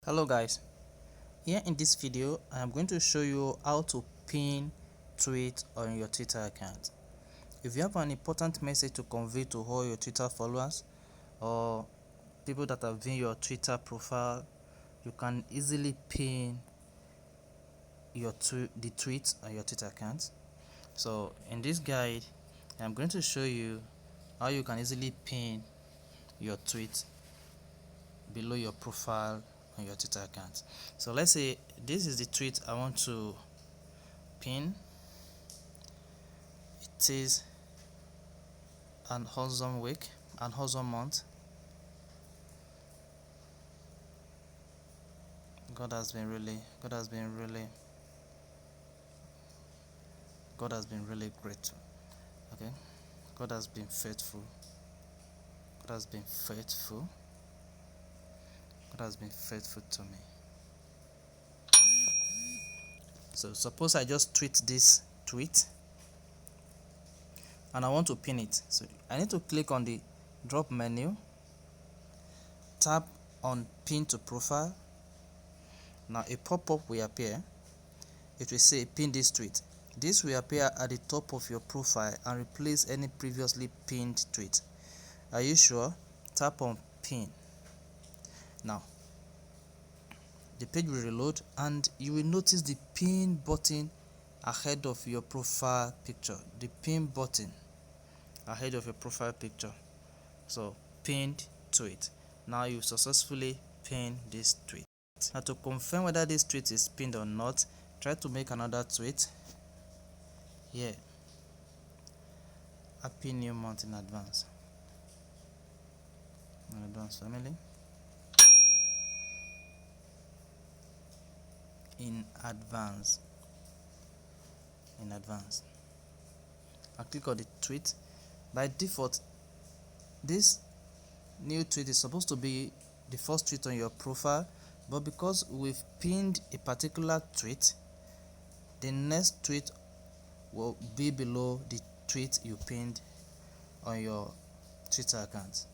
Hello guys, here in this video I am going to show you how to pin tweet on your Twitter account. If you have an important message to convey to all your Twitter followers or people that have viewed your Twitter profile, you can easily pin the tweet on your Twitter account. So in this guide I am going to show you how you can easily pin your tweet below your profile on your Twitter account. So let's say this is the tweet I want to pin. It is an awesome week, an awesome month. God has been really great. Okay, God has been faithful. God has been faithful. God has been faithful to me. So suppose I just tweet this tweet and I want to pin it. So I need to click on the drop menu, tap on pin to profile. Now a pop-up will appear. It will say pin this tweet. This will appear at the top of your profile and replace any previously pinned tweet. Are you sure? Tap on pin. Now the page will reload and you will notice the pin button ahead of your profile picture. The pin button ahead of your profile picture. So pinned tweet. Now you successfully pinned this tweet. Now to confirm whether this tweet is pinned or not, try to make another tweet here. Happy new month in advance. Family. In advance. I click on the tweet. By default, this new tweet is supposed to be the first tweet on your profile, but because we've pinned a particular tweet, the next tweet will be below the tweet you pinned on your Twitter account.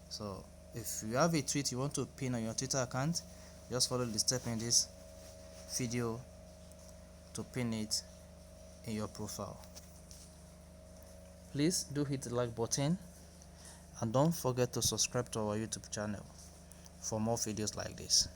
So if you have a tweet you want to pin on your Twitter account, just follow the step in this video to pin it in your profile. Please do hit the like button and don't forget to subscribe to our YouTube channel for more videos like this.